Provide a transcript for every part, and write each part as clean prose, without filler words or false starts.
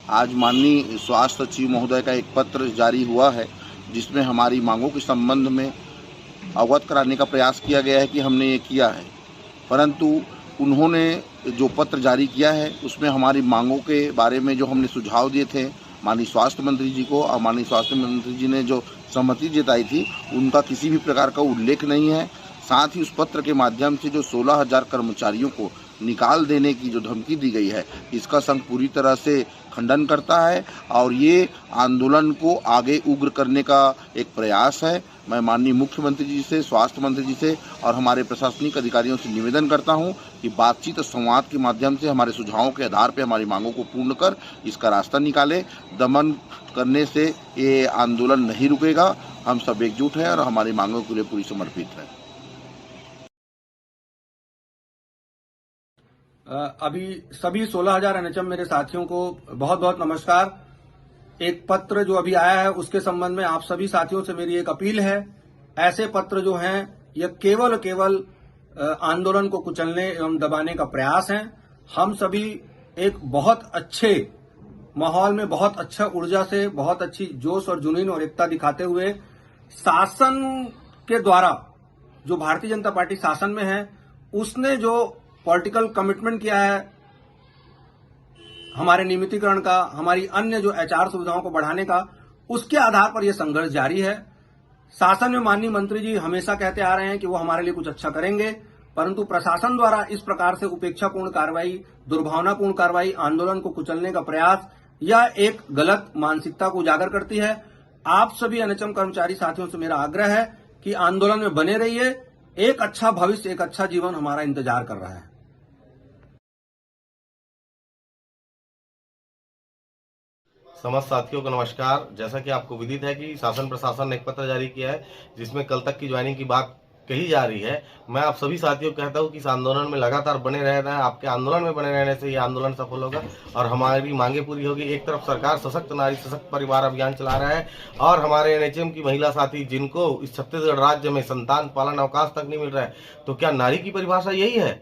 आज माननीय स्वास्थ्य सचिव महोदय का एक पत्र जारी हुआ है जिसमें हमारी मांगों के संबंध में अवगत कराने का प्रयास किया गया है कि हमने ये किया है, परंतु उन्होंने जो पत्र जारी किया है उसमें हमारी मांगों के बारे में जो हमने सुझाव दिए थे माननीय स्वास्थ्य मंत्री जी को, और माननीय स्वास्थ्य मंत्री जी ने जो सहमति जताई थी उनका किसी भी प्रकार का उल्लेख नहीं है। साथ ही उस पत्र के माध्यम से जो 16,000 कर्मचारियों को निकाल देने की जो धमकी दी गई है, इसका संघ पूरी तरह से खंडन करता है और ये आंदोलन को आगे उग्र करने का एक प्रयास है। मैं माननीय मुख्यमंत्री जी से, स्वास्थ्य मंत्री जी से और हमारे प्रशासनिक अधिकारियों से निवेदन करता हूं कि बातचीत और संवाद के माध्यम से हमारे सुझावों के आधार पर हमारी मांगों को पूर्ण कर इसका रास्ता निकाले। दमन करने से ये आंदोलन नहीं रुकेगा। हम सब एकजुट हैं और हमारी मांगों के लिए पूरी समर्पित हैं। अभी सभी 16,000 एनएचएम मेरे साथियों को बहुत बहुत नमस्कार। एक पत्र जो अभी आया है उसके संबंध में आप सभी साथियों से मेरी एक अपील है, ऐसे पत्र जो हैं ये केवल आंदोलन को कुचलने एवं दबाने का प्रयास है। हम सभी एक बहुत अच्छे माहौल में, बहुत अच्छा ऊर्जा से, बहुत अच्छी जोश और जुनून और एकता दिखाते हुए शासन के द्वारा, जो भारतीय जनता पार्टी शासन में है, उसने जो पॉलिटिकल कमिटमेंट किया है हमारे नियमितीकरण का, हमारी अन्य जो एचआर सुविधाओं को बढ़ाने का, उसके आधार पर यह संघर्ष जारी है। शासन में माननीय मंत्री जी हमेशा कहते आ रहे हैं कि वो हमारे लिए कुछ अच्छा करेंगे, परंतु प्रशासन द्वारा इस प्रकार से उपेक्षापूर्ण कार्रवाई, दुर्भावनापूर्ण कार्रवाई, आंदोलन को कुचलने का प्रयास, यह एक गलत मानसिकता को उजागर करती है। आप सभी एनएचएम कर्मचारी साथियों से मेरा आग्रह है कि आंदोलन में बने रहिए। एक अच्छा भविष्य, एक अच्छा जीवन हमारा इंतजार कर रहा है। समस्त साथियों को नमस्कार। जैसा कि आपको विदित है कि शासन प्रशासन ने एक पत्र जारी किया है जिसमें कल तक की ज्वाइनिंग की बात कही जा रही है। मैं आप सभी साथियों को कहता हूं कि इस आंदोलन में लगातार बने रहना है। आपके आंदोलन में बने रहने से ये आंदोलन सफल होगा और हमारी मांगे पूरी होगी। एक तरफ सरकार सशक्त नारी सशक्त परिवार अभियान चला रहा है और हमारे एनएचएम की महिला साथी जिनको इस छत्तीसगढ़ राज्य में संतान पालन अवकाश तक नहीं मिल रहा है, तो क्या नारी की परिभाषा यही है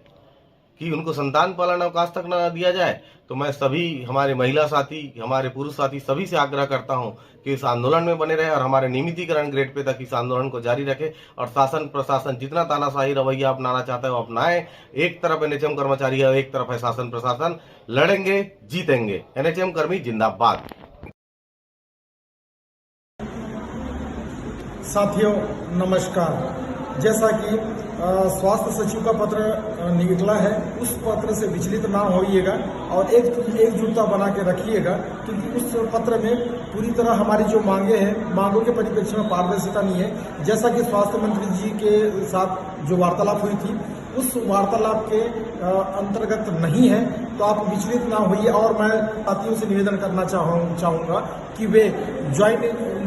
कि उनको संतान पालन अवकाश तक न दिया जाए? तो मैं सभी हमारे महिला साथी, हमारे पुरुष साथी सभी से आग्रह करता हूं कि इस आंदोलन में बने रहे और हमारे नियमितीकरण ग्रेड पे तक इस आंदोलन को जारी रखे और शासन प्रशासन जितना तानाशाही रवैया अपनाना चाहता है वो अपनाए। एक तरफ एनएचएम कर्मचारी है, एक तरफ है शासन प्रशासन। लड़ेंगे, जीतेंगे। एनएचएम कर्मी जिंदाबाद। साथियों नमस्कार। जैसा कि स्वास्थ्य सचिव का पत्र निकला है, उस पत्र से विचलित ना होइएगा और एकजुटता बना के रखिएगा, क्योंकि उस पत्र में पूरी तरह हमारी जो मांगे हैं, मांगों के परिप्रेक्ष्य में पारदर्शिता नहीं है। जैसा कि स्वास्थ्य मंत्री जी के साथ जो वार्तालाप हुई थी उस वार्तालाप के अंतर्गत नहीं है, तो आप विचलित ना होइए। और मैं साथियों से निवेदन करना चाहूँगा कि वे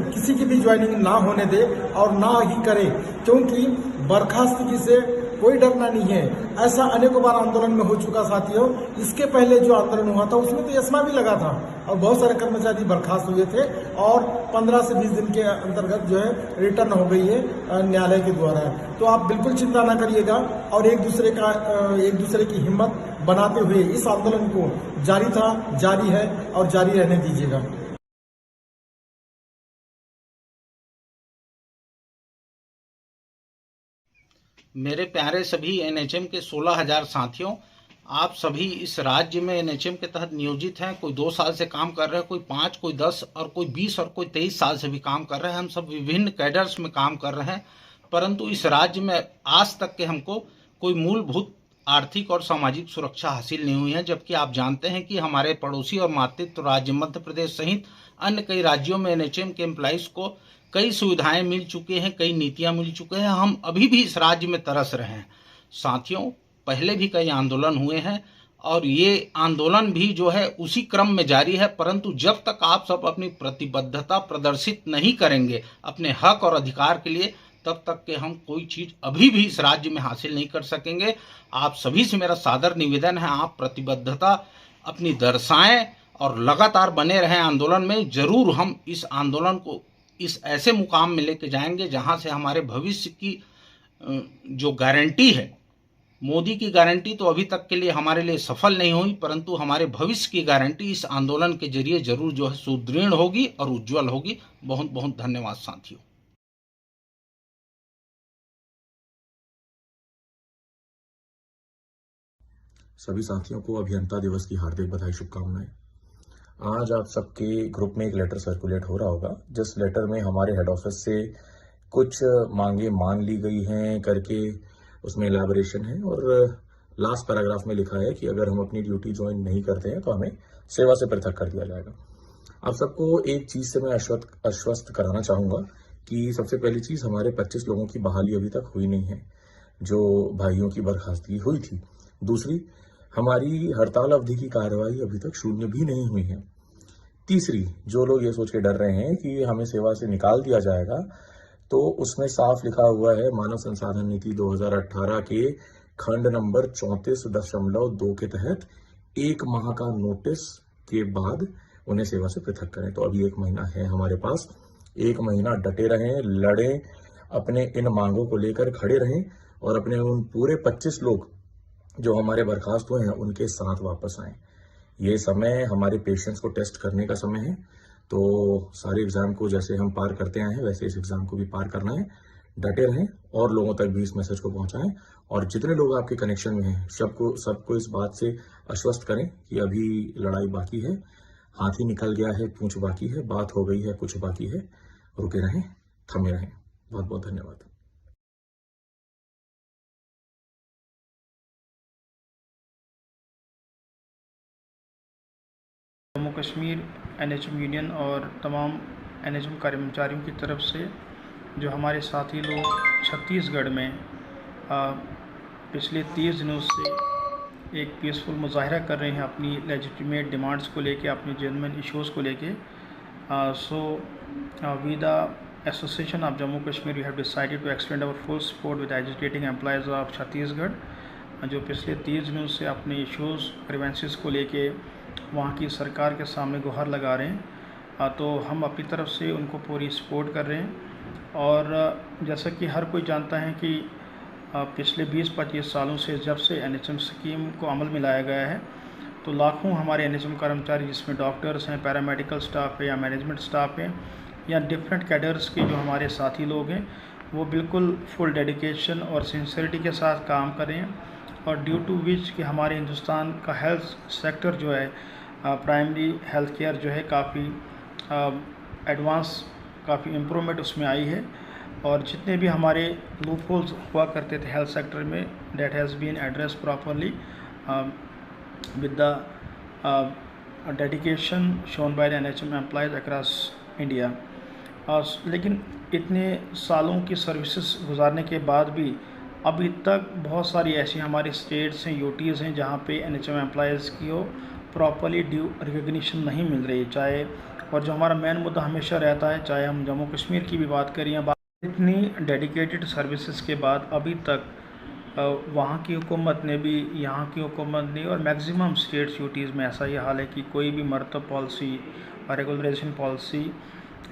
किसी की भी ज्वाइनिंग ना होने दे और ना ही करे, क्योंकि बर्खास्तगी से कोई डरना नहीं है। ऐसा अनेकों बार आंदोलन में हो चुका साथियों। इसके पहले जो आंदोलन हुआ था उसमें तो यस्मा भी लगा था और बहुत सारे कर्मचारी बर्खास्त हुए थे और 15 से 20 दिन के अंतर्गत जो है रिटर्न हो गई है न्यायालय के द्वारा। तो आप बिल्कुल चिंता ना करिएगा और एक दूसरे की हिम्मत बनाते हुए इस आंदोलन को जारी है और जारी रहने दीजिएगा। मेरे प्यारे सभी एनएचएम के 16,000 साथियों, आप सभी इस राज्य में एनएचएम के तहत नियोजित हैं। कोई 2 साल से काम कर रहे हैं, कोई 5, कोई 10 और कोई 20 और कोई 23 साल से भी काम कर रहे हैं। हम सब विभिन्न कैडर्स में काम कर रहे हैं, परंतु इस राज्य में आज तक के हमको कोई मूलभूत आर्थिक और सामाजिक सुरक्षा हासिल नहीं हुई है। जबकि आप जानते हैं कि हमारे पड़ोसी और मातृत्व राज्य मध्य प्रदेश सहित अन्य कई राज्यों में एनएचएम के एम्प्लॉइज को कई सुविधाएं मिल चुकी हैं, कई नीतियां मिल चुके हैं। हम अभी भी इस राज्य में तरस रहे हैं। साथियों, पहले भी कई आंदोलन हुए हैं और ये आंदोलन भी जो है उसी क्रम में जारी है, परंतु जब तक आप सब अपनी प्रतिबद्धता प्रदर्शित नहीं करेंगे अपने हक और अधिकार के लिए, तब तक के हम कोई चीज अभी भी इस राज्य में हासिल नहीं कर सकेंगे। आप सभी से मेरा सादर निवेदन है, आप प्रतिबद्धता अपनी दर्शाएं और लगातार बने रहें आंदोलन में। जरूर हम इस आंदोलन को इस ऐसे मुकाम में लेके जाएंगे जहां से हमारे भविष्य की जो गारंटी है मोदी की गारंटी तो अभी तक के लिए हमारे लिए सफल नहीं हुई, परंतु हमारे भविष्य की गारंटी इस आंदोलन के जरिए जरूर जो है सुदृढ़ होगी और उज्जवल होगी। बहुत बहुत धन्यवाद साथियों। सभी साथियों को अभियंता दिवस की हार्दिक बधाई, शुभकामनाएं। आज आप सबके ग्रुप में एक लेटर सर्कुलेट हो रहा होगा, जिस लेटर में हमारे हेड ऑफिस से कुछ मांगे मान ली गई हैं करके उसमें एलैबोरेशन है, और लास्ट पैराग्राफ में लिखा है कि अगर हम अपनी ड्यूटी ज्वाइन नहीं करते हैं तो हमें सेवा से पृथक कर दिया जाएगा। आप सबको एक चीज से मैं आश्वस्त कराना चाहूंगा कि सबसे पहली चीज, हमारे 25 लोगों की बहाली अभी तक हुई नहीं है, जो भाइयों की बर्खास्तगी हुई थी। दूसरी, हमारी हड़ताल अवधि की कार्रवाई अभी तक शून्य भी नहीं हुई है। तीसरी, जो लोग ये सोच के डर रहे हैं कि हमें सेवा से निकाल दिया जाएगा, तो उसमें साफ लिखा हुआ है मानव संसाधन नीति 2018 के खंड नंबर 34.2 के तहत 1 माह का नोटिस के बाद उन्हें सेवा से पृथक करें। तो अभी 1 महीना है हमारे पास, 1 महीना डटे रहें, लड़ें, अपने इन मांगों को लेकर खड़े रहें और अपने उन पूरे 25 लोग जो हमारे बर्खास्त हुए हैं उनके साथ वापस आएं। ये समय हमारे पेशेंट्स को टेस्ट करने का समय है, तो सारे एग्जाम को जैसे हम पार करते आए हैं वैसे इस एग्जाम को भी पार करना है। डटे रहें और लोगों तक भी इस मैसेज को पहुंचाएं, और जितने लोग आपके कनेक्शन में हैं सबको इस बात से आश्वस्त करें कि अभी लड़ाई बाकी है, हाथी निकल गया है, पूंछ बाकी है, बात हो गई है, कुछ बाकी है। रुके रहें, थमे रहें। बहुत बहुत धन्यवाद। जम्मू कश्मीर एनएचएम यूनियन और तमाम एनएचएम कर्मचारियों की तरफ से जो हमारे साथी लोग छत्तीसगढ़ में पिछले 30 दिनों से एक पीसफुल मुजाहरा कर रहे हैं अपनी लेजिटिमेट डिमांड्स को लेके, अपनी जेन्युइन इश्यूज़ को लेके। We the association of Jammu Kashmir we have decided to extend our full support with educating employees of Chhattisgarh, जो पिछले 30 दिनों से अपने इश्यूज़ ग्रीवेंसेस को लेके वहाँ की सरकार के सामने गुहार लगा रहे हैं। तो हम अपनी तरफ से उनको पूरी सपोर्ट कर रहे हैं। और जैसा कि हर कोई जानता है कि पिछले 20-25 सालों से जब से एनएचएम स्कीम को अमल में लाया गया है, तो लाखों हमारे एनएचएम कर्मचारी, जिसमें डॉक्टर्स हैं, पैरामेडिकल स्टाफ है या मैनेजमेंट स्टाफ है या डिफरेंट कैडर्स के जो हमारे साथी लोग हैं, वो बिल्कुल फुल डेडिकेशन और सिंसियरिटी के साथ काम कर रहे हैं। और ड्यू टू विच कि हमारे हिंदुस्तान का हेल्थ सेक्टर जो है, प्राइमरी हेल्थ केयर जो है, काफ़ी एडवांस, काफ़ी इम्प्रूवमेंट उसमें आई है। और जितने भी हमारे लूप होल्स हुआ करते थे हेल्थ सेक्टर में, that has been address properly with the dedication shown by the NHM employees across India. लेकिन इतने सालों की सर्विसेज गुजारने के बाद भी अभी तक बहुत सारी ऐसी हमारी स्टेट्स हैं, यूटीज़ हैं, जहाँ पे एनएचएम एम्प्लॉयज़ की हो प्रॉपरली ड्यू रिकग्निशन नहीं मिल रही, चाहे, और जो हमारा मेन मुद्दा हमेशा रहता है, चाहे हम जम्मू कश्मीर की भी बात करें या इतनी डेडिकेटेड सर्विसेज के बाद अभी तक वहाँ की हुकूमत ने भी, यहाँ की हुकूमत ने, और मैक्सिमम स्टेट्स यूटीज़ में ऐसा ही हाल है कि कोई भी मरतब पॉलिसी और रेगुलराइजेशन पॉलिसी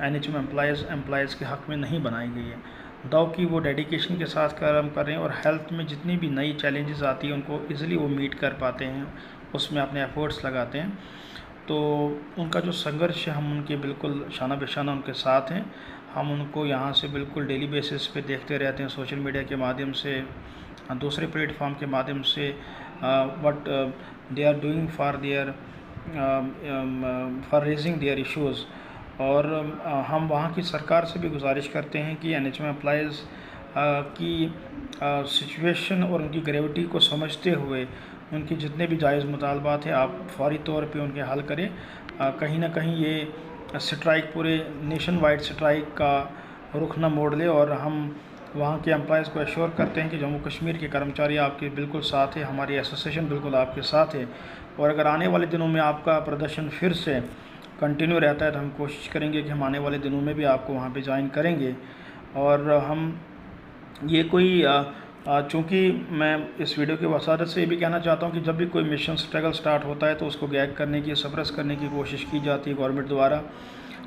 एनएचएम एम्प्लॉयज़ के हक़ में नहीं बनाई गई है। दो कि वो डेडिकेशन के साथ काम कर रहे हैं और हेल्थ में जितनी भी नई चैलेंजेस आती हैं उनको इजीली वो मीट कर पाते हैं, उसमें अपने एफर्ट्स लगाते हैं। तो उनका जो संघर्ष है, हम उनके बिल्कुल शाना बेशाना उनके साथ हैं। हम उनको यहाँ से बिल्कुल डेली बेसिस पे देखते रहते हैं, सोशल मीडिया के माध्यम से, दूसरे प्लेटफॉर्म के माध्यम से, what they are doing for raising their issues. और हम वहाँ की सरकार से भी गुजारिश करते हैं कि एनएचएम एम्प्लॉयज़ की सिचुएशन और उनकी ग्रेविटी को समझते हुए उनके जितने भी जायज़ मुतालबात हैं आप फौरी तौर पे उनके हल करें। कहीं ना कहीं ये स्ट्राइक पूरे नेशन वाइड स्ट्राइक का रुख न मोड़ ले। और हम वहाँ के एम्प्लॉयज़ को एश्योर करते हैं कि जम्मू कश्मीर के कर्मचारी आपके बिल्कुल साथ है, हमारी एसोसिएशन बिल्कुल आपके साथ है। और अगर आने वाले दिनों में आपका प्रदर्शन फिर से कंटिन्यू रहता है तो हम कोशिश करेंगे कि हम आने वाले दिनों में भी आपको वहाँ पे ज्वाइन करेंगे। और हम ये कोई चूँकि मैं इस वीडियो के वसादत से ये भी कहना चाहता हूँ कि जब भी कोई मिशन स्ट्रगल स्टार्ट होता है तो उसको गैग करने की, सप्रेस करने की कोशिश की जाती है गवर्नमेंट द्वारा,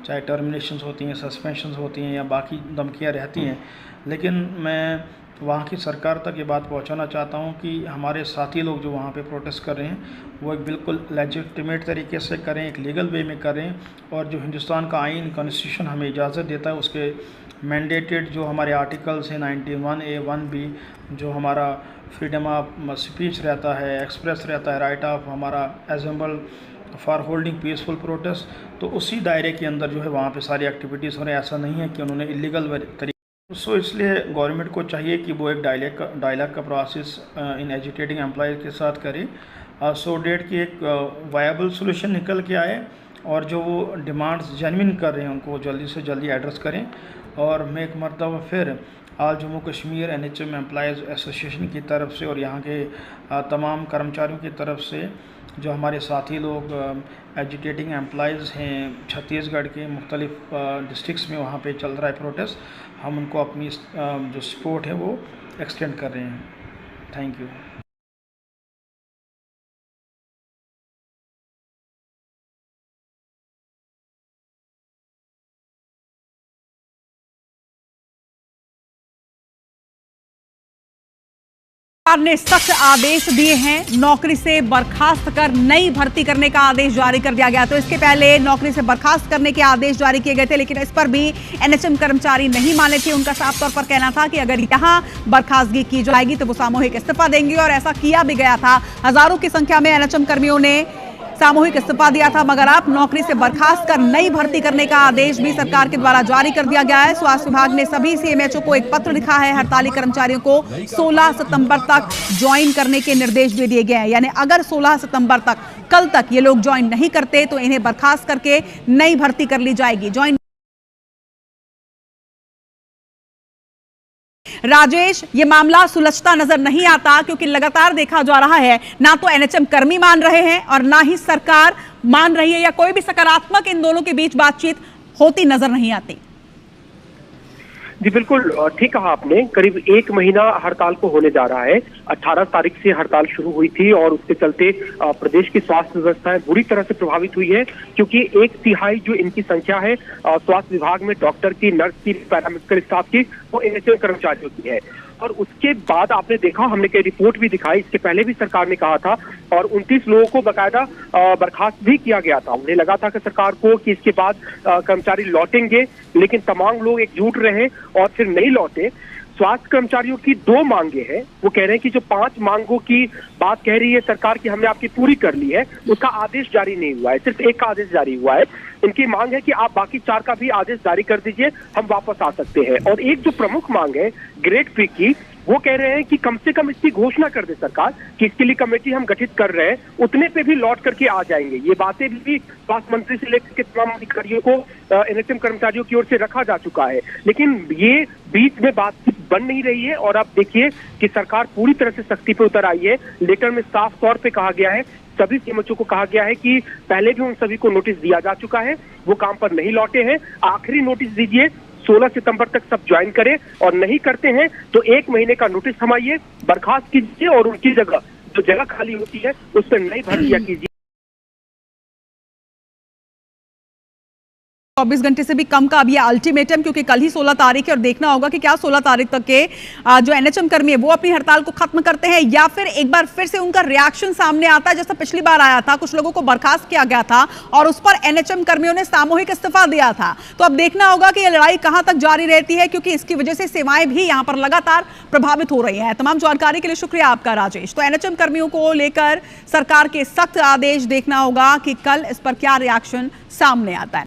चाहे टर्मिनेशंस होती हैं, सस्पेंशंस होती हैं या बाकी धमकियाँ रहती हैं। लेकिन मैं वहाँ की सरकार तक ये बात पहुँचाना चाहता हूँ कि हमारे साथी लोग जो वहाँ पे प्रोटेस्ट कर रहे हैं वो एक बिल्कुल लेजिटिमेट तरीके से करें, एक लीगल वे में करें, और जो हिंदुस्तान का आइन कॉन्स्टिट्यूशन हमें इजाज़त देता है उसके मैंडेटेड जो हमारे आर्टिकल्स हैं 91A 1B, जो हमारा फ्रीडम ऑफ स्पीच रहता है, एक्सप्रेस रहता है, राइट ऑफ हमारा assemble for holding peaceful protest, तो उसी दायरे के अंदर जो है वहाँ पे सारी एक्टिविटीज़ हो रही हैं। ऐसा नहीं है कि उन्होंने इलीगल तरीके इसलिए गवर्नमेंट को चाहिए कि वो एक डायलॉग का प्रोसेस इन एजुकेटिंग एम्प्लॉयज़ के साथ करे, सो डेट की एक वायबल सोल्यूशन निकल के आए, और जो वो डिमांड्स जेन्युइन कर रहे हैं उनको जल्दी से जल्दी एड्रेस करें। और मैं एक मरतबा फिर all Jammu Kashmir NHM employees association की तरफ से और यहाँ के तमाम कर्मचारियों की तरफ से जो हमारे साथी लोग एजुकेटिंग एम्प्लॉयज़ हैं छत्तीसगढ़ के मुख्तलिफ डिस्ट्रिक्ट्स में वहाँ पे चल रहा है प्रोटेस्ट, हम उनको अपनी जो सपोर्ट है वो एक्सटेंड कर रहे हैं। Thank you. सरकार ने सख्त आदेश दिए हैं, नौकरी से बर्खास्त कर नई भर्ती करने का आदेश जारी कर दिया गया। तो इसके पहले नौकरी से बर्खास्त करने के आदेश जारी किए गए थे, लेकिन इस पर भी NHM कर्मचारी नहीं माने थे। उनका साफ तौर पर कहना था कि अगर यहां बर्खास्तगी की जाएगी तो वो सामूहिक इस्तीफा देंगे, और ऐसा किया भी गया था। हजारों की संख्या में NHM कर्मियों ने सामूहिक इस्तीफा दिया था, मगर अब नौकरी से बर्खास्त कर नई भर्ती करने का आदेश भी सरकार के द्वारा जारी कर दिया गया है। स्वास्थ्य विभाग ने सभी CMHO को एक पत्र लिखा है। हड़ताली कर्मचारियों को 16 सितंबर तक ज्वाइन करने के निर्देश भी दिए गए हैं, यानी अगर 16 सितंबर तक, कल तक ये लोग ज्वाइन नहीं करते तो इन्हें बर्खास्त करके नई भर्ती कर ली जाएगी। ज्वाइन राजेश, ये मामला सुलझता नजर नहीं आता, क्योंकि लगातार देखा जा रहा है ना तो NHM कर्मी मान रहे हैं और ना ही सरकार मान रही है, या कोई भी सकारात्मक इन दोनों के बीच बातचीत होती नजर नहीं आती। जी बिल्कुल ठीक कहा आपने। करीब 1 महीना हड़ताल को होने जा रहा है। 18 तारीख से हड़ताल शुरू हुई थी और उसके चलते प्रदेश की स्वास्थ्य व्यवस्था बुरी तरह से प्रभावित हुई है, क्योंकि 1/3 जो इनकी संख्या है स्वास्थ्य विभाग में डॉक्टर की, नर्स की, पैरामेडिकल स्टाफ की, वो NHM कर्मचारियों की है। और उसके बाद आपने देखा, हमने कई रिपोर्ट भी दिखाई, इसके पहले भी सरकार ने कहा था, और 29 लोगों को बकायदा बर्खास्त भी किया गया था। उन्हें लगा था कि सरकार को कि इसके बाद कर्मचारी लौटेंगे, लेकिन तमाम लोग एकजुट रहे और फिर नहीं लौटे। स्वास्थ्य कर्मचारियों की 2 मांगे हैं। वो कह रहे हैं कि जो 5 मांगों की बात कह रही है सरकार की हमने आपकी पूरी कर ली है, उसका आदेश जारी नहीं हुआ है, सिर्फ 1 का आदेश जारी हुआ है। इनकी मांग है कि आप बाकी 4 का भी आदेश जारी कर दीजिए, हम वापस आ सकते हैं। और एक जो प्रमुख मांग है ग्रेड पे की, वो कह रहे हैं कि कम से कम इसकी घोषणा कर दे सरकार कि इसके लिए कमेटी हम गठित कर रहे हैं, उतने पे भी लौट करके आ जाएंगे। ये बातें भी स्वास्थ्य मंत्री से लेकर के तमाम अधिकारियों को NHM कर्मचारियों की ओर से रखा जा चुका है, लेकिन ये बीच में बातचीत बन नहीं रही है। और अब देखिए कि सरकार पूरी तरह से सख्ती पे उतर आई है। लेटर में साफ तौर पे कहा गया है, सभी CMHO को कहा गया है कि पहले भी उन सभी को नोटिस दिया जा चुका है, वो काम पर नहीं लौटे हैं, आखिरी नोटिस दीजिए, 16 सितंबर तक सब ज्वाइन करें, और नहीं करते हैं तो 1 महीने का नोटिस थमाइए, बर्खास्त कीजिए, और उनकी जगह जो जगह खाली होती है उस पर नई भर्तियां कीजिए। 24 घंटे से भी कम का अब ये अल्टीमेटम, क्योंकि कल ही 16 तारीख है, और देखना होगा कि क्या 16 तारीख तक के जो NHM कर्मी है वो अपनी हड़ताल को खत्म करते हैं, या फिर एक बार फिर से उनका रिएक्शन सामने आता है, जैसा पिछली बार आया था। कुछ लोगों को बर्खास्त किया गया था और उस पर NHM कर्मियों ने सामूहिक इस्तीफा दिया था। तो अब देखना होगा कि ये लड़ाई कहां तक जारी रहती है, क्योंकि इसकी वजह से सेवाएं भी यहां पर लगातार प्रभावित हो रही हैं। तमाम जानकारी के लिए शुक्रिया आपका राजेश। तो NHM कर्मियों को लेकर सरकार के सख्त आदेश, देखना होगा कि कल इस पर क्या रिएक्शन सामने आता है।